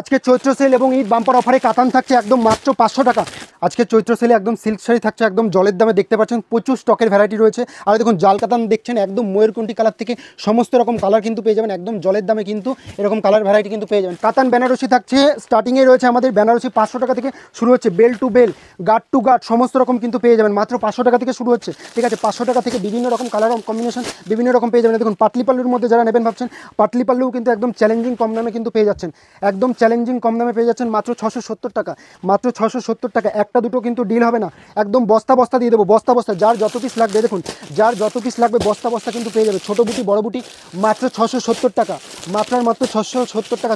আজকে চৈত্র সেল এবং ঈদ বাম্পার অফারে কাতান থাকছে একদম মাত্র 500 টাকা। আজকে চৈত্র সেলে একদম সিল্ক শাড়ি থাকছে একদম জলের দামে, দেখতে পাচ্ছেন প্রচুর স্টকের ভ্যারাইটি রয়েছে। আর দেখুন জাল কাতান দেখছেন একদম ময়ূরকণ্ঠী কালার থেকে সমস্ত রকম কালার কিন্তু পেয়ে যাবেন একদম জলের দামে, কিন্তু এরকম কালার ভ্যারাইটি কিন্তু পেয়ে যাবেন। কাতান বেনারসি থাকছে স্টার্টিংয়ে রয়েছে আমাদের বেনারসি 500 টাকা থেকে শুরু হচ্ছে, বেল টু বেল গার্ড টু গার্ড সমস্ত রকম কিন্তু পেয়ে যাবেন মাত্র 500 টাকা থেকে শুরু হচ্ছে। ঠিক আছে, 500 টাকা থেকে বিভিন্ন রকম কালার কম্বিনেশন বিভিন্ন রকম পেয়ে যাবেন। দেখুন পাটলি পাল্লুর মধ্যে যারা নেবেন ভাবছেন, পাটলি পাল্লুও কিন্তু একদম চ্যালেঞ্জিং কম দামে কিন্তু পেয়ে যাচ্ছেন, একদম চ্যালেঞ্জিং কম দামে পেয়ে যাচ্ছেন মাত্র 670 টাকা। মাত্র 670 টাকা, একটা দুটো কিন্তু ডিল হবে না, একদম বস্তা বস্তা দিয়ে দেবো, বস্তা বস্তা যার যত পিস লাগবে, দেখুন যার যত পিস লাগবে বস্তা বস্তা কিন্তু পেয়ে যাবে। ছোটো বুটি বড় বুটি মাত্র 670 টাকা, মাত্র 670 টাকা।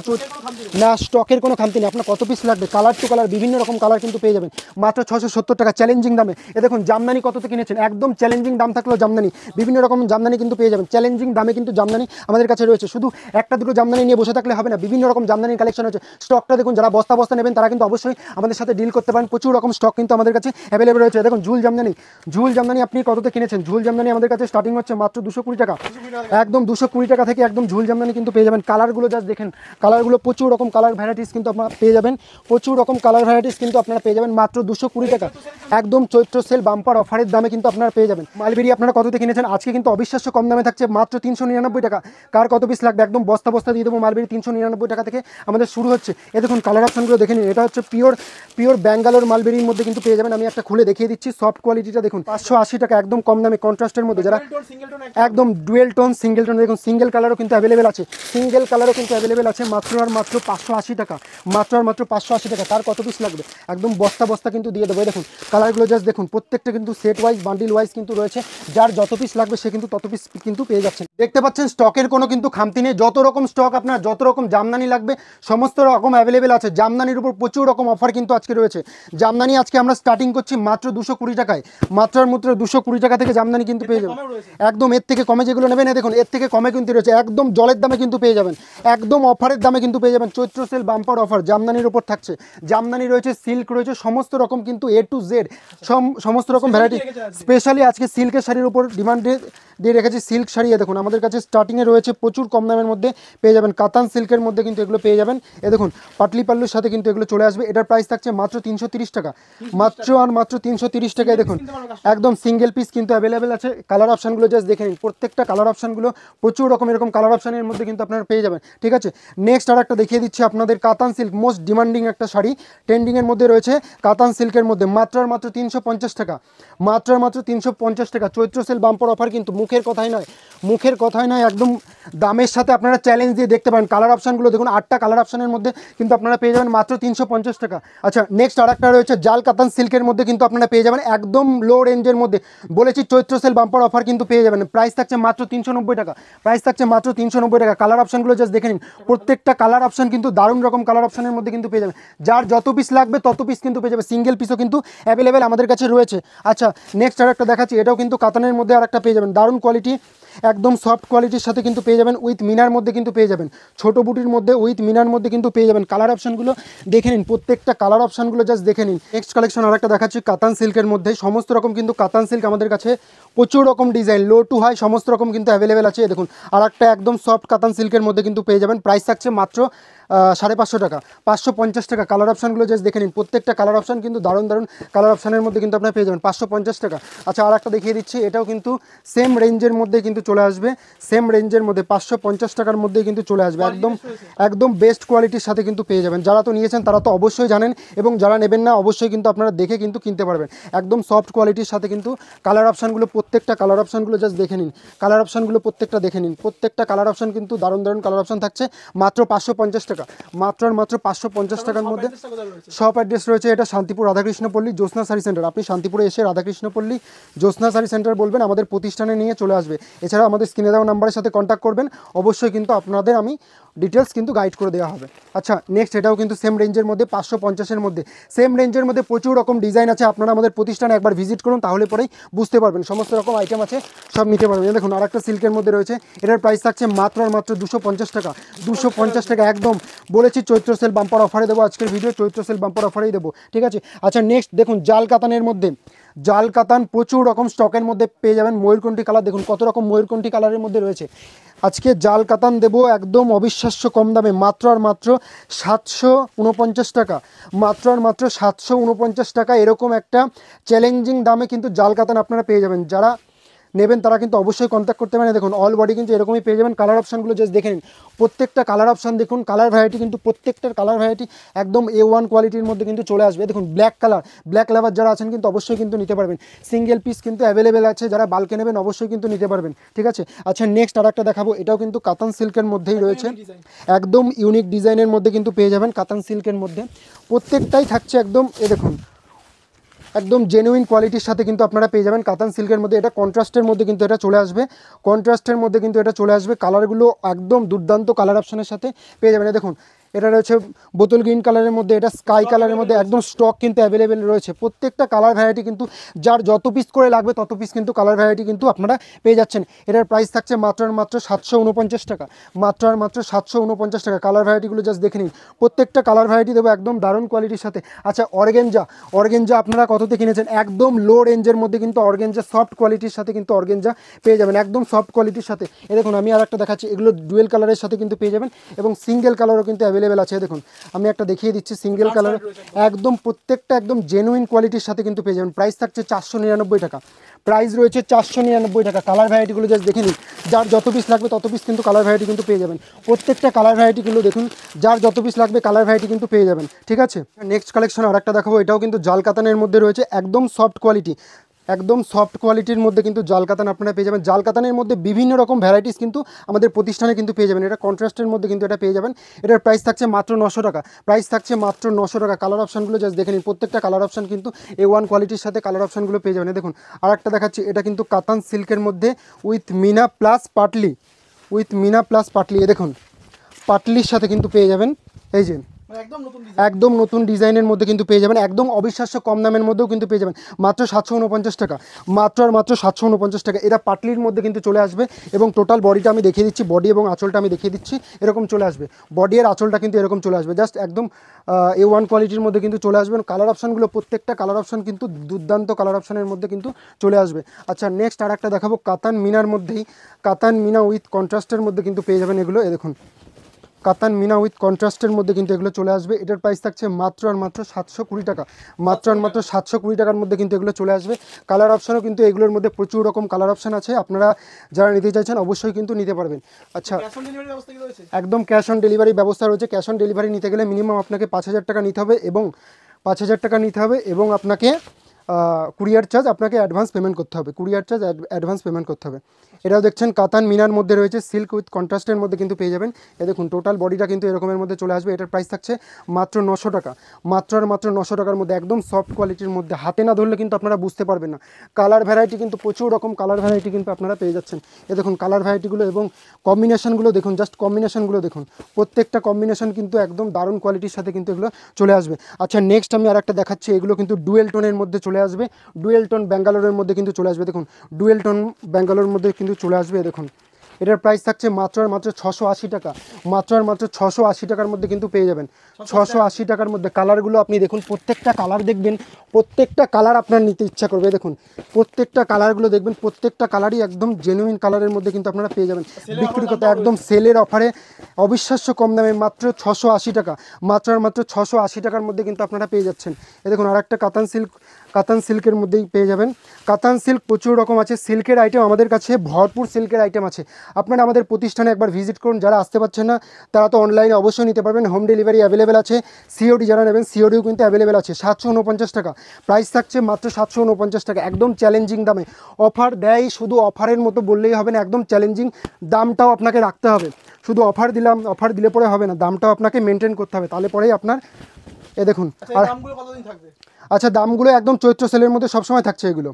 না স্টকের কোনো খামতি নেই, আপনার কত পিস লাগবে কালার টু কালার বিভিন্ন রকম কালার কিন্তু পেয়ে যাবেন মাত্র 670 টাকা চ্যালেঞ্জিং দামে। এ দেখুন জামদানি কততে কিনেছেন, একদম চ্যালেঞ্জিং দাম থাকলেও জামদানি বিভিন্ন রকম জামদানি কিন্তু পেয়ে যাবেন চ্যালেঞ্জিং দামে, কিন্তু জামদানি আমাদের কাছে রয়েছে। শুধু একটা দুটো জামদানি নিয়ে বসে থাকলে হবে না, বিভিন্ন রকম জামদানির কালেকশন রয়েছে। স্টকটা দেখুন, যারা বস্তা বস্তা নেবেন তারা কিন্তু অবশ্যই আমাদের সাথে ডিল করতে পারেন, প্রচুর রকম স্টক কিন্তু আমাদের কাছে অ্যাভেলেবল রয়েছে। দেখুন ঝুল জামদানি আপনি কততে কিনেছেন, ঝুল জামদানি আমাদের কাছে স্টার্টিং হচ্ছে মাত্র 220 টাকা, একদম 220 টাকা থেকে একদম ঝুল জামদানি কিন্তু পেয়ে যাবেন। কালারগুলো জাস্ট দেখেন, কালারগুলো প্রচুর রকম কালার ভ্যারাইটিস কিন্তু আপনারা পেয়ে যাবেন, প্রচুর রকম কালার ভ্যারাইটিস কিন্তু আপনারা পেয়ে যাবেন মাত্র 220 টাকা, একদম চৈত্র সেল বাম্পার অফারের দামে কিন্তু আপনারা পেয়ে যাবেন। মালবেরি আপনারা কততে কিনেছেন, আজকে কিন্তু অবিশ্বাস্য কম দামে থাকছে মাত্র 399 টাকা। কার কত পিস লাগবে একদম বস্তা বস্তা দিয়ে দেবো। মালবেরি 399 টাকা থেকে আমাদের শুরু হচ্ছে। এ দেখুন কালার অপশনগুলো দেখে নিন, এটা হচ্ছে পিওর ব্যাঙ্গালোর মালবেরির মধ্যে কিন্তু পেয়ে যাবেন। আমি একটা খুলে দেখিয়ে দিচ্ছি, সফট কোয়ালিটিটা দেখুন 580 টাকা, একদম কম দামে কন্ট্রাস্টের মধ্যে, যারা একদম ডুয়েল টোন সিঙ্গেল টোন, দেখুন সিঙ্গেল কালারও কিন্তু অ্যাভেলেবেল আছে, সিঙ্গেল কালারও কিন্তু অ্যাভেলেবেল আছে মাত্র আর মাত্র 580 টাকা, মাত্র আর মাত্র 580 টাকা। তার কত পিস লাগবে একদম বস্তা বস্তা কিন্তু দিয়ে দেবো। দেখুন কালারগুলো জাস্ট দেখুন, প্রত্যেকটা কিন্তু সেট ওয়াইজ বান্ডিল ওয়াইজ কিন্তু রয়েছে, যার যত পিস লাগবে সে কিন্তু তত পিস কিন্তু পেয়ে যাচ্ছেন। দেখতে পাচ্ছেন স্টকের কোনো কিন্তু খামতি নেই, যত রকম স্টক আপনার যত রকম জামদানি লাগবে সমস্ত রকম অ্যাভেলেবেল আছে। জামদানির উপর প্রচুর রকম অফার কিন্তু আজকে রয়েছে। জামদানি আজকে আমরা স্টার্টিং করছি মাত্র 220 টাকায়, মাত্র আর মাত্র 220 টাকা থেকে জামদানি কিন্তু পেয়ে যাবেন, একদম এর থেকে কমে যেগুলো নেবেন দেখুন এর থেকে কমে কিন্তু রয়েছে, একদম জলের দামে কিন্তু পেয়ে যাবেন, একদম অফারের দামে কিন্তু পেয়ে যাবেন। চৈত্র সেল বাম্পার অফার জামদানির উপর থাকছে, জামদানি রয়েছে, সিল্ক রয়েছে, সমস্ত রকম কিন্তু এ টু জেড সমস্ত রকম ভ্যারাইটি। স্পেশালি আজকে সিল্কের শাড়ির উপর ডিমান্ড দিয়ে রেখেছি, সিল্ক শাড়ি দেখুন আমাদের কাছে স্টার্টিংয়ে রয়েছে প্রচুর কম দামের মধ্যে পেয়ে যাবেন, কাতান সিল্কের মধ্যে কিন্তু এগুলো পেয়ে যাবেন। এ দেখুন পাটলি পাল্লুর সাথে কিন্তু এগুলো চলে আসবে, এটার প্রাইস থাকছে মাত্র 330 টাকা, মাত্র আর মাত্র 330 টাকায়। দেখুন একদম সিঙ্গেল পিস কিন্তু অ্যাভেলেবেল আছে। কালার অপশানগুলো জাস্ট দেখে নিন, প্রত্যেকটা কালার অপশানগুলো প্রচুর রকম এরকম কালার অপশানের মধ্যে কিন্তু আপনারা পেয়ে যাবেন। ঠিক আছে, নেক্সট আর একটা দেখিয়ে দিচ্ছি আপনাদের, কাতান সিল্ক মোস্ট ডিমান্ডিং একটা শাড়ি ট্রেন্ডিংয়ের মধ্যে রয়েছে, কাতান সিল্কের মধ্যে মাত্র আর মাত্র 350 টাকা, মাত্র আর মাত্র 350 টাকা। চৈত্র সেল বাম্পার অফার কিন্তু মুখের কথাই নয়, মুখের কথাই নয়, একদম দামের সাথে আপনারা চ্যালেঞ্জ দিয়ে দেখতে পারেন। কালার অপশানগুলো দেখুন 8টা কালার অপশানের মধ্যে কিন্তু আপনারা পেয়ে যাবেন মাত্র 350 টাকা। আচ্ছা নেক্সট আর একটা রয়েছে জাল কাতান সিল্কের মধ্যে কিন্তু আপনারা পেয়ে যাবেন একদম লো রেঞ্জের মধ্যে, বলেছি চৈত্র সেল বাম্পার অফার কিন্তু পেয়ে যাবেন। প্রাইস থাকছে মাত্র 390 টাকা, প্রাইস থাকছে মাত্র 390 টাকা। কালার অপশানগুলো জাস্ট দেখে নিন, প্রত্যেকটা কালার অপশান কিন্তু দারুণ রকম কালার অপশানের মধ্যে কিন্তু পেয়ে যাবেন, যার যত পিস লাগবে তত পিস কিন্তু পেয়ে যাবে, সিঙ্গেল পিসও কিন্তু অ্যাভেলেবেল আমাদের কাছে রয়েছে। আচ্ছা নেক্সট আর একটা দেখাচ্ছি, এটাও কিন্তু কাতানের মধ্যে আর একটা পেয়ে যাবেন, দারুণ কোয়ালিটি, একদম সফট কোয়ালিটির সাথে কিন্তু পেয়ে যাবেন, উইথ মিনার মধ্যে কিন্তু পেয়ে যাবেন, ছোটো বুটির মধ্যে উইথ মিনার মধ্যে কিন্তু পেয়ে যাবেন। কালার অপশানগুলো দেখে নিন, প্রত্যেকটা কালার অপশানগুলো জাস্ট দেখে নিন। নেক্সট কালেকশন আর একটা দেখাচ্ছি কাতান সিল্কের মধ্যে, সমস্ত রকম কিন্তু কাতান সিল্ক আমাদের কাছে প্রচুর রকম ডিজাইন লো টু হাই সমস্ত রকম কিন্তু অ্যাভেলেবেল আছে। দেখুন আর একটা একদম সফট কাতান সিল্কের মধ্যে কিন্তু পেয়ে যাবেন, প্রাইস থাকছে মাত্র 550 টাকা, 550 টাকা। কালার অপশানগুলো জাস্ট দেখে নিন, প্রত্যেকটা কালার অপশান কিন্তু দারুণ দারুণ কালার অপশানের মধ্যে কিন্তু আপনারা পেয়ে যাবেন 550 টাকা। আচ্ছা আর একটা দেখিয়ে দিচ্ছি, এটাও কিন্তু সেম রেঞ্জের মধ্যে কিন্তু চলে আসবে, সেম রেঞ্জের মধ্যে 550 টাকার মধ্যেই কিন্তু চলে আসবে, একদম একদম বেস্ট কোয়ালিটির সাথে কিন্তু পেয়ে যাবেন। যারা তো নিয়েছেন তারা তো অবশ্যই জানেন, এবং যারা নেবেন না অবশ্যই কিন্তু আপনারা দেখে কিন্তু কিনতে পারবেন, একদম সফট কোয়ালিটির সাথে কিন্তু কালার অপশানগুলো, প্রত্যেকটা কালার অপশানগুলো জাস্ট দেখে নিন, কালার অপশানগুলো প্রত্যেকটা দেখে নিন, প্রত্যেকটা কালার অপশান কিন্তু দারুণ দারুণ কালার অপশান থাকছে মাত্র 550 টাকা, মাত্র আর মাত্র 550 টাকার মধ্যে। শপ অ্যাড্রেস রয়েছে এটা শান্তিপুর রাধাকৃষ্ণপল্লী জ্যোৎস্না শাড়ি সেন্টার, আপনি শান্তিপুরে এসে রাধাকৃষ্ণপল্লী জ্যোৎস্না শাড়ি সেন্টার বলবেন, আমাদের প্রতিষ্ঠানে নিয়ে চলে আসবে। এছাড়া আমাদের স্ক্রিনে দেওয়া নাম্বারের সাথে কন্ট্যাক্ট করবেন, অবশ্যই কিন্তু আপনাদের আমি ডিটেলস কিন্তু গাইড করে দেওয়া হবে। আচ্ছা নেক্সট এটাও কিন্তু সেম রেঞ্জের মধ্যে 550-এর মধ্যে, সেম রেঞ্জের মধ্যে প্রচুর রকম ডিজাইন আছে। আপনারা আমাদের প্রতিষ্ঠানে একবার ভিজিট করুন, তাহলে পরেই বুঝতে পারবেন, সমস্ত রকম আইটেম আছে, সব নিতে পারবেন। দেখুন আর একটা সিল্কের মধ্যে রয়েছে, এটার প্রাইস থাকছে মাত্র আর মাত্র 250 টাকা, 250 টাকা। একদম বলেছি চৈত্র সেল বাম্পার অফারে দেবো, আজকের ভিডিও চৈত্র সেল বাম্পার অফারেই দেবো। ঠিক আছে, আচ্ছা নেক্সট দেখুন জাল কাতানের মধ্যে, জাল কাতান প্রচুর রকম স্টকের মধ্যে পেয়ে যাবেন। ময়ূরকণ্ঠী কালার দেখুন কত রকম ময়ূরকণ্ঠী কালারের মধ্যে রয়েছে। আজকে জাল কাতান দেবো একদম অবিশ্বাস্য কম দামে, মাত্র আর মাত্র 749 টাকা, মাত্র আর মাত্র 749 টাকা। এরকম একটা চ্যালেঞ্জিং দামে কিন্তু জাল কাতান আপনারা পেয়ে যাবেন। যারা নেবেন তারা কিন্তু অবশ্যই কন্ট্যাক্ট করতে পারেন। দেখুন অল বডি কিন্তু এরকমই পেয়ে যাবেন। কালার অপশানগুলো জাস্ট দেখে নিন, প্রত্যেকটা কালার অপশান দেখুন, কালার ভ্যারাইটি কিন্তু প্রত্যেকটার কালার ভ্যারাইটি একদম A1 কোয়ালিটির মধ্যে কিন্তু চলে আসবে। দেখুন ব্ল্যাক কালার, ব্ল্যাক লাভার যারা আছেন কিন্তু অবশ্যই কিন্তু নিতে পারবেন। সিঙ্গেল পিস কিন্তু অ্যাভেলেবেল আছে, যারা বাল্কে নেবেন অবশ্যই কিন্তু নিতে পারবেন, ঠিক আছে। আচ্ছা নেক্সট আর একটা দেখাবো, এটাও কিন্তু কাতান সিল্কের মধ্যেই রয়েছে, একদম ইউনিক ডিজাইনের মধ্যে কিন্তু পেয়ে যাবেন কাতান সিল্কের মধ্যে। প্রত্যেকটাই থাকছে একদম দেখুন একদম জেনুইন কোয়ালিটির সাথে কিন্তু আপনারা পেয়ে যাবেন কাতান সিল্কের মধ্যে। এটা কন্ট্রাস্টের মধ্যে কিন্তু এটা চলে আসবে, কন্ট্রাস্টের মধ্যে কিন্তু এটা চলে আসবে। কালারগুলো একদম দুর্দান্ত কালার অপশনের সাথে পেয়ে যাবেন। দেখুন এটা রয়েছে বোতল গ্রিন কালারের মধ্যে, এটা স্কাই কালারের মধ্যে, একদম স্টক কিন্তু অ্যাভেলেবেল রয়েছে। প্রত্যেকটা কালার ভ্যারাইটি কিন্তু যার যত পিস করে লাগবে তত পিস কিন্তু কালার ভ্যারাইটি কিন্তু আপনারা পেয়ে যাচ্ছেন। এটার প্রাইস থাকছে মাত্র আর মাত্র 749 টাকা, মাত্র আর মাত্র 749 টাকা। কালার ভ্যারাইটিগুলো জাস্ট দেখে নিন, প্রত্যেকটা কালার ভ্যারাইটি দেবো একদম দারুণ কোয়ালিটির সাথে। আচ্ছা অর্গেঞ্জা, অর্গেঞ্জা আপনারা কততে কিনেছেন? একদম লো রেঞ্জের মধ্যে কিন্তু অর্গেঞ্জা সফট কোয়ালিটির সাথে কিন্তু অর্গেঞ্জা পেয়ে যাবেন, একদম সফট কোয়ালিটির সাথে। এ দেখুন আমি আর একটা দেখাচ্ছি, এগুলো ডুয়েল কালারের সাথে কিন্তু পেয়ে যাবেন এবং সিঙ্গেল কালারও কিন্তু অ্যাভেলেবেল আছে। দেখুন আমি একটা দেখিয়ে দিচ্ছি সিঙ্গেল কালার, একদম প্রত্যেকটা একদম জেনুইন কোয়ালিটির সাথে কিন্তু পেয়ে যাবেন। প্রাইস থাকছে 499 টাকা, প্রাইস রয়েছে 499 টাকা। কালার ভ্যারাইটিগুলো জাস্ট দেখে নিন, যার যত পিস লাগবে তত পিস কিন্তু কালার ভ্যারাইটি কিন্তু পেয়ে যাবেন। প্রত্যেকটা কালার ভ্যারাইটিগুলো দেখুন, যার যত পিস লাগবে কালার ভ্যারাইটি কিন্তু পেয়ে যাবেন, ঠিক আছে। নেক্সট কালেকশন আর একটা দেখাবো, এটাও কিন্তু জাল কাতানের মধ্যে রয়েছে, একদম সফট কোয়ালিটি, একদম সফট কোয়ালিটির মধ্যে কিন্তু জাল কাতান আপনারা পেয়ে যাবেন। জাল কাতানের মধ্যে বিভিন্ন রকম ভ্যারাইটিস কিন্তু আমাদের প্রতিষ্ঠানে কিন্তু পেয়ে যাবেন। এটা কন্ট্রাস্টের মধ্যে কিন্তু এটা পেয়ে যাবেন। এটার প্রাইস থাকছে মাত্র 900 টাকা, প্রাইস থাকছে মাত্র 900 টাকা। কালার অপশানগুলো জাস্ট দেখে নিন, প্রত্যেকটা কালার অপশান কিন্তু A1 কোয়ালিটির সাথে কালার অপশানগুলো পেয়ে যাবেন। দেখুন আর একটা দেখাচ্ছি, এটা কিন্তু কাতান সিল্কের মধ্যে উইথ মিনা প্লাস পাটলি, উইথ মিনা প্লাস পাটলি। এ দেখুন পাটলির সাথে কিন্তু পেয়ে যাবেন, এই যে একদম নতুন ডিজাইনের মধ্যে কিন্তু পেয়ে যাবেন, একদম অবিশ্বাস্য কম দামের মধ্যেও কিন্তু পেয়ে যাবেন, মাত্র 749 টাকা, মাত্র আর মাত্র 749 টাকা। এটা পাটলির মধ্যে কিন্তু চলে আসবে এবং টোটাল বডিটা আমি দেখিয়ে দিচ্ছি, বডি এবং আঁচলটা আমি দেখিয়ে দিচ্ছি, এরকম চলে আসবে। বডি আর আঁচলটা কিন্তু এরকম চলে আসবে, জাস্ট একদম A1 কোয়ালিটির মধ্যে কিন্তু চলে আসবেন। কালার অপশানগুলো প্রত্যেকটা কালার অপশান কিন্তু দুর্দান্ত কালার অপশানের মধ্যে কিন্তু চলে আসবে। আচ্ছা নেক্সট আর একটা দেখাবো, কাতান মিনার মধ্যেই, কাতান মিনা উইথ কন্ট্রাস্টের মধ্যে কিন্তু পেয়ে যাবেন এগুলো। এ দেখুন কাতান মিনা উইথ কন্ট্রাস্টের মধ্যে কিন্তু এগুলো চলে আসবে। এটার প্রাইস থাকছে মাত্র আর মাত্র 720 টাকা, মাত্র আর মাত্র 720 টাকার মধ্যে কিন্তু এগুলো চলে আসবে। কালার অপশানও কিন্তু এগুলোর মধ্যে প্রচুর রকম কালার অপশান আছে, আপনারা যারা নিতে চাইছেন অবশ্যই কিন্তু নিতে পারবেন। আচ্ছা একদম ক্যাশ অন ডেলিভারি ব্যবস্থা রয়েছে। ক্যাশ অন ডেলিভারি নিতে গেলে মিনিমাম আপনাকে 5000 টাকা নিতে হবে এবং 5000 টাকা নিতে হবে এবং আপনাকে কুরিয়ার চার্জ আপনাকে অ্যাডভান্স পেমেন্ট করতে হবে, কুরিয়ার চার্জ অ্যাডভান্স পেমেন্ট করতে হবে। এটাও দেখছেন কাতান মিনার মধ্যে রয়েছে, সিল্ক উইথ কন্ট্রাস্টের মধ্যে কিন্তু পেয়ে যাবেন। এ দেখুন টোটাল বডিটা কিন্তু এরকমের মধ্যে চলে আসবে। এটার প্রাইস থাকছে মাত্র 900 টাকা, মাত্র আর মাত্র 900 টাকার মধ্যে, একদম সফট কোয়ালিটির মধ্যে। হাতে না ধরলে কিন্তু আপনারা বুঝতে পারবেন না। কালার ভ্যারাইটি কিন্তু প্রচুর রকম কালার ভ্যারাইটি কিন্তু আপনারা পেয়ে যাচ্ছেন। এ দেখুন কালার ভ্যারাইটিগুলো এবং কম্বিনেশনগুলো দেখুন, জাস্ট কম্বিনেশনগুলো দেখুন, প্রত্যেকটা কম্বিনেশন কিন্তু একদম দারুণ কোয়ালিটির সাথে কিন্তু এগুলো চলে আসবে। আচ্ছা নেক্সট আমি আর একটা দেখাচ্ছি, এগুলো কিন্তু ডুয়েল টোনের মধ্যে চলে আসবে, ডুয়েল টোন ব্যাঙ্গালোরের মধ্যে কিন্তু চলে আসবে। দেখুন ডুয়েল টোন ব্যাঙ্গালোরের মধ্যে কিন্তু চলে আসবে। দেখুন এটার প্রাইস থাকছে মাত্র আর মাত্র 680 টাকা, মাত্র আর মাত্র 680 টাকার মধ্যে কিন্তু পেয়ে যাবেন, 680 টাকার মধ্যে। কালারগুলো আপনি দেখুন, প্রত্যেকটা কালার দেখবেন, প্রত্যেকটা কালার আপনার নিতে ইচ্ছা করবে। দেখুন প্রত্যেকটা কালারগুলো দেখবেন, প্রত্যেকটা কালারই একদম জেনুইন কালারের মধ্যে কিন্তু আপনারা পেয়ে যাবেন। বিক্রি করতে একদম সেলের অফারে অবিশ্বাস্য কম দামে মাত্র 680 টাকা, মাত্র আর মাত্র 680 টাকার মধ্যে কিন্তু আপনারা পেয়ে যাচ্ছেন। এ দেখুন আর একটা কাতান সিল্ক, কাতান সিল্কের মধ্যেই পেয়ে যাবেন। কাতান সিল্ক প্রচুর রকম আছে, সিল্কের আইটেম আমাদের কাছে ভরপুর, সিল্কের আইটেম আছে। আপনারা আমাদের প্রতিষ্ঠানে একবার ভিজিট করুন, যারা আসতে পারছেন না তারা তো অনলাইনে অবশ্যই নিতে পারবেন, হোম ডেলিভারি অ্যাভেলেবেল আছে। সিওডি যারা নেবেন সিওডিও কিন্তু অ্যাভেলেবেল আছে। 749 টাকা প্রাইস থাকছে, মাত্র 749 টাকা, একদম চ্যালেঞ্জিং দামে। অফার দেয়, শুধু অফারের মতো বললেই হবে না, একদম চ্যালেঞ্জিং দামটাও আপনাকে রাখতে হবে। শুধু অফার দিলাম, অফার দিলে পরে হবে না, দামটাও আপনাকে মেনটেন করতে হবে, তাহলে পরেই আপনার। এ দেখুন আর আচ্ছা দামগুলো একদম চৈত্র সেলের মধ্যে সবসময় থাকছে এগুলো,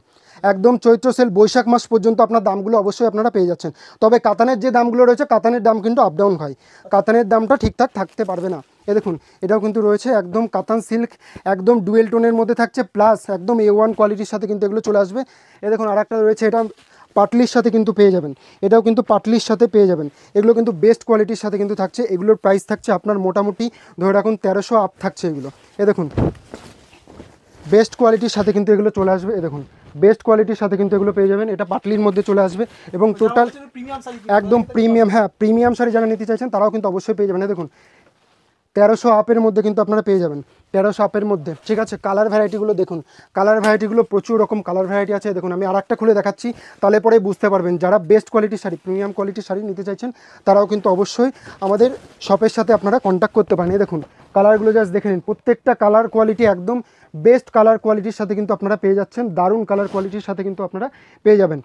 একদম চৈত্র সেল বৈশাখ মাস পর্যন্ত আপনার দামগুলো অবশ্যই আপনারা পেয়ে যাচ্ছেন। তবে কাতানের যে দামগুলো রয়েছে, কাতানের দাম কিন্তু আপ ডাউন হয়, কাতানের দামটা ঠিকঠাক থাকতে পারবে না। এ দেখুন এটাও কিন্তু রয়েছে একদম কাতান সিল্ক, একদম ডুয়েল টোনের মধ্যে থাকছে, প্লাস একদম A1 কোয়ালিটির সাথে কিন্তু এগুলো চলে আসবে। এ দেখুন আর একটা রয়েছে, এটা পাটলির সাথে কিন্তু পেয়ে যাবেন, এটাও কিন্তু পাটলির সাথে পেয়ে যাবেন। এগুলো কিন্তু বেস্ট কোয়ালিটির সাথে কিন্তু থাকছে। এগুলোর প্রাইস থাকছে আপনার মোটামুটি ধরে রাখুন 1300 আপ থাকছে এগুলো। এ দেখুন বেস্ট কোয়ালিটির সাথে কিন্তু এগুলো চলে আসবে। এই দেখুন বেস্ট কোয়ালিটির সাথে কিন্তু এগুলো পেয়ে যাবেন, এটা পাটলির মধ্যে চলে আসবে এবং টোটাল একদম প্রিমিয়াম, হ্যাঁ প্রিমিয়াম শাড়ি যারা নিতে চাইছেন তারাও কিন্তু অবশ্যই পেয়ে যাবেন। এই দেখুন 1300 আপের মধ্যে কিন্তু আপনারা পেয়ে যাবেন, 1300 আপের মধ্যে। ঠিক আছে, কালার ভ্যারাইটিগুলো দেখুন, কালার ভ্যারাইটিগুলো প্রচুর রকম কালার ভ্যারাইটি আছে। দেখুন আমি আরেকটা খুলে দেখাচ্ছি, তাহলে পরে বুঝতে পারবেন। যারা বেস্ট কোয়ালিটির শাড়ি, প্রিমিয়াম কোয়ালিটির শাড়ি নিতে চাইছেন তারাও কিন্তু অবশ্যই আমাদের শপের সাথে আপনারা কন্ট্যাক্ট করতে পারেন। এই দেখুন কালারগুলো জাস্ট দেখে নিন, প্রত্যেকটা কালার কোয়ালিটি একদম বেস্ট কালার কোয়ালিটির সাথে কিন্তু আপনারা পেয়ে যাচ্ছেন, দারুণ কালার কোয়ালিটির সাথে কিন্তু আপনারা পেয়ে যাবেন।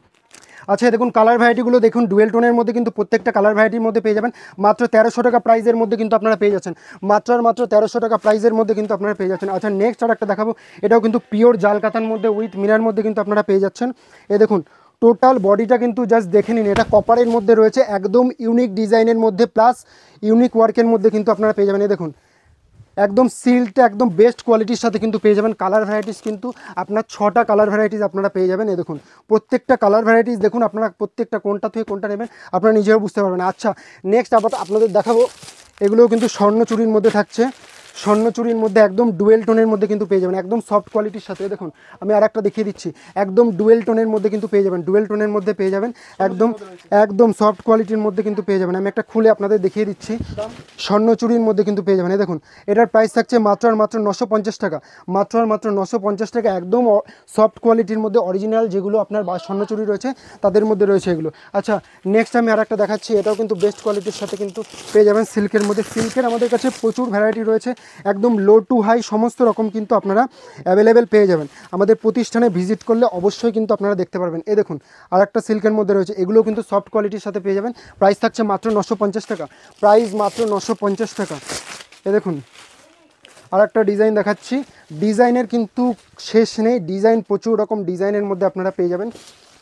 আচ্ছা দেখুন কালার ভ্যারাইটিগুলো দেখুন, ডুয়েল টোনের মধ্যে কিন্তু প্রত্যেকটা কালার ভ্যারাইটির মধ্যে পেয়ে যাবেন মাত্র 1300 টাকা প্রাইসের মধ্যে কিন্তু আপনারা পেয়ে যাচ্ছেন, মাত্র 1300 টাকা প্রাইসের মধ্যে কিন্তু আপনারা পেয়ে যাচ্ছেন। আচ্ছা নেক্সট আর একটা দেখাবো, এটাও কিন্তু পিওর জাল কাতার মধ্যে উইথ মিনার মধ্যে কিন্তু আপনারা পেয়ে যাচ্ছেন। এ দেখুন টোটাল বডিটা কিন্তু জাস্ট দেখে নিন, এটা কপারের মধ্যে রয়েছে, একদম ইউনিক ডিজাইনের মধ্যে প্লাস ইউনিক ওয়ার্কের মধ্যে কিন্তু আপনারা পেয়ে যাবেন। এই দেখুন একদম সিল্কটা একদম বেস্ট কোয়ালিটির সাথে কিন্তু পেয়ে যাবেন। কালার ভ্যারাইটিস কিন্তু আপনার 6টা কালার ভ্যারাইটিস আপনারা পেয়ে যাবেন। এই দেখুন প্রত্যেকটা কালার ভ্যারাইটিস দেখুন, আপনারা প্রত্যেকটা কোনটা থেকে কোনটা নেবেন আপনারা নিজেও বুঝতে পারবেন। আচ্ছা নেক্সট আবার আপনাদের দেখাবো, এগুলোও কিন্তু স্বর্ণচুরির মধ্যে থাকছে, স্বর্ণচুরির মধ্যে একদম ডুয়েল টোনের মধ্যে কিন্তু পেয়ে যাবেন, একদম সফট কোয়ালিটির সাথে। দেখুন আমি আর একটা দেখিয়ে দিচ্ছি, একদম ডুয়েল টোনের মধ্যে কিন্তু পেয়ে যাবেন, ডুয়েল টোনের মধ্যে পেয়ে যাবেন, একদম একদম সফট কোয়ালিটির মধ্যে কিন্তু পেয়ে যাবেন। আমি একটা খুলে আপনাদের দেখিয়ে দিচ্ছি, স্বর্ণচুরির মধ্যে কিন্তু পেয়ে যাবেন। এই দেখুন এটার প্রাইস থাকছে মাত্র আর মাত্র 950 টাকা, মাত্র আর মাত্র 950 টাকা, একদম সফট কোয়ালিটির মধ্যে অরিজিনাল যেগুলো আপনার স্বর্ণচুরি রয়েছে তাদের মধ্যে রয়েছে এগুলো। আচ্ছা নেক্সট আমি আর একটা দেখাচ্ছি, এটাও কিন্তু বেস্ট কোয়ালিটির সাথে কিন্তু পেয়ে যাবেন সিল্কের মধ্যে। সিল্কের আমাদের কাছে প্রচুর ভ্যারাইটি রয়েছে, একদম লো টু হাই সমস্ত রকম কিন্তু আপনারা অ্যাভেলেবেল পেয়ে যাবেন। আমাদের প্রতিষ্ঠানে ভিজিট করলে অবশ্যই কিন্তু আপনারা দেখতে পারবেন। এই দেখুন আর একটা সিল্কের মধ্যে রয়েছে, এগুলোও কিন্তু সফট কোয়ালিটির সাথে পেয়ে যাবেন, প্রাইস থাকছে মাত্র 950 টাকা, প্রাইস মাত্র 950 টাকা। এ দেখুন আর একটা ডিজাইন দেখাচ্ছি, ডিজাইনের কিন্তু শেষ নেই, ডিজাইন প্রচুর রকম ডিজাইনের মধ্যে আপনারা পেয়ে যাবেন।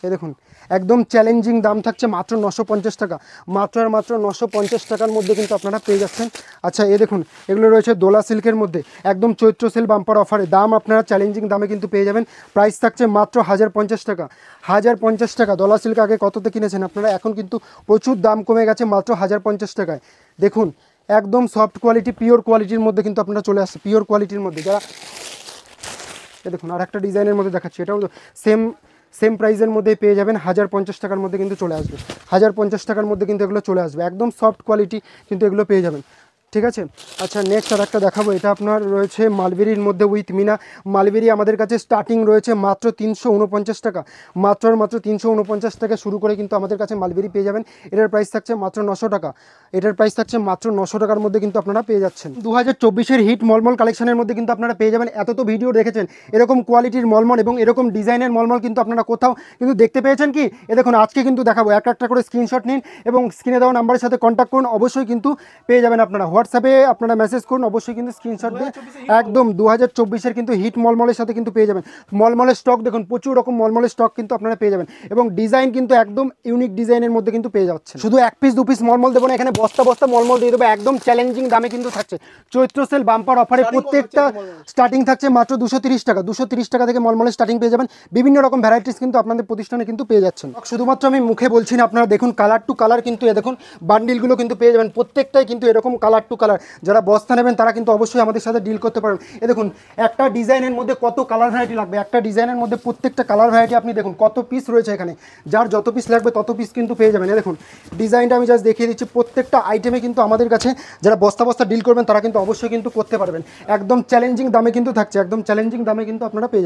এই দেখুন একদম চ্যালেঞ্জিং দাম থাকছে মাত্র 950 টাকা, মাত্র আর মাত্র 950 টাকার মধ্যে কিন্তু আপনারা পেয়ে যাচ্ছেন। আচ্ছা এই দেখুন এগুলো রয়েছে দোলা সিল্কের মধ্যে, একদম চৈত্র সেল বাম্পার অফারে, দাম আপনারা চ্যালেঞ্জিং দামে কিন্তু পেয়ে যাবেন, প্রাইস থাকছে মাত্র 1050 টাকা, 1050 টাকা। দোলা সিল্ক আগে কততে কিনেছেন আপনারা, এখন কিন্তু প্রচুর দাম কমে গেছে, মাত্র 1050 টাকায়। দেখুন একদম সফট কোয়ালিটি পিওর কোয়ালিটির মধ্যে কিন্তু আপনারা চলে আসছে, পিওর কোয়ালিটির মধ্যে যারা। এ দেখুন আর একটা ডিজাইনের মধ্যে দেখাচ্ছি, এটাও সেম প্রাইসের মধ্যে পেয়ে যাবেন, 1050 টাকার মধ্যে কিন্তু চলে আসবে, 1050 টাকার মধ্যে কিন্তু এগুলো চলে আসবে, একদম সফট কোয়ালিটি কিন্তু এগুলো পেয়ে যাবেন। ঠিক আছে। আচ্ছা নেক্সট আর একটা দেখাবো, এটা আপনার রয়েছে মালবেরির মধ্যে উইথ মিনা। মালবেরি আমাদের কাছে স্টার্টিং রয়েছে মাত্র 349 টাকা, মাত্র আর মাত্র 349 টাকা শুরু করে কিন্তু আমাদের কাছে মালবেরি পেয়ে যাবেন। এটার প্রাইস থাকছে মাত্র 900 টাকা, এটার প্রাইস থাকছে মাত্র 900 টাকার মধ্যে কিন্তু আপনারা পেয়ে যাচ্ছেন। 2024-এর হিট মলমল কালেকশনের মধ্যে কিন্তু আপনারা পেয়ে যাবেন। এত তো ভিডিও দেখেছেন, এরকম কোয়ালিটির মলমল এবং এরকম ডিজাইনের মলমল কিন্তু আপনারা কোথাও কিন্তু দেখতে পেয়েছেন কি? এ দেখুন আজকে কিন্তু দেখাবো, একটা করে স্ক্রিনশট নিন এবং স্ক্রিনে দেওয়া নাম্বারের সাথে কন্ট্যাক্ট করুন, অবশ্যই কিন্তু পেয়ে যাবেন। আপনারা হোয়াটসঅ্যাপে আপনারা মেসেজ করুন, অবশ্যই কিন্তু স্ক্রিনশট দিয়ে একদম 2024-এর কিন্তু হিট মলমলের সাথে কিন্তু পেয়ে যাবেন। মলমলের স্টক দেখুন, প্রচুর রকম মলমলের স্টক কিন্তু আপনারা পেয়ে যাবেন এবং ডিজাইন কিন্তু একদম ইউনিক ডিজাইনের মধ্যে কিন্তু পেয়ে যাচ্ছেন। শুধু এক পিস দু পিস মলমল দেবো না, এখানে বস্তা বস্তা মলমল দিয়ে দেবো, একদম চ্যালেঞ্জিং দামে কিন্তু থাকছে। চৈত্র সেল বাম্পার অফারে প্রত্যেকটা স্টার্টিং থাকছে মাত্র 230 টাকা, 230 টাকা থেকে মলমলের স্টার্টিং পেয়ে যাবেন। বিভিন্ন রকম ভ্যারাইটিস কিন্তু আপনাদের প্রতিষ্ঠানে কিন্তু পেয়ে যাচ্ছেন। শুধুমাত্র আমি মুখে বলছি না, আপনারা দেখুন কালার টু কালার কিন্তু এ দেখুন বান্ডিলগুলো কিন্তু পেয়ে যাবেন, প্রত্যেকটাই কিন্তু এরকম কালার টু কালার। যারা বস্তা নেবেন তারা কিন্তু অবশ্যই আমাদের সাথে ডিল করতে পারবেন। এ দেখুন একটা ডিজাইনের মধ্যে কত কালার ভ্যারাইটি লাগবে, একটা ডিজাইনের মধ্যে প্রত্যেকটা কালার ভ্যারাইটি আপনি দেখুন কত পিস রয়েছে এখানে, যার যত পিস লাগবে তত পিস কিন্তু পেয়ে যাবেন। এ দেখুন ডিজাইনটা আমি জাস্ট দেখিয়ে দিচ্ছি, প্রত্যেকটা আইটেমে কিন্তু আমাদের কাছে যারা বস্তা বস্তা ডিল করবেন তারা কিন্তু অবশ্যই কিন্তু করতে পারবেন। একদম চ্যালেঞ্জিং দামে কিন্তু থাকছে, একদম চ্যালেঞ্জিং দামে কিন্তু আপনারা পেয়ে যাবেন।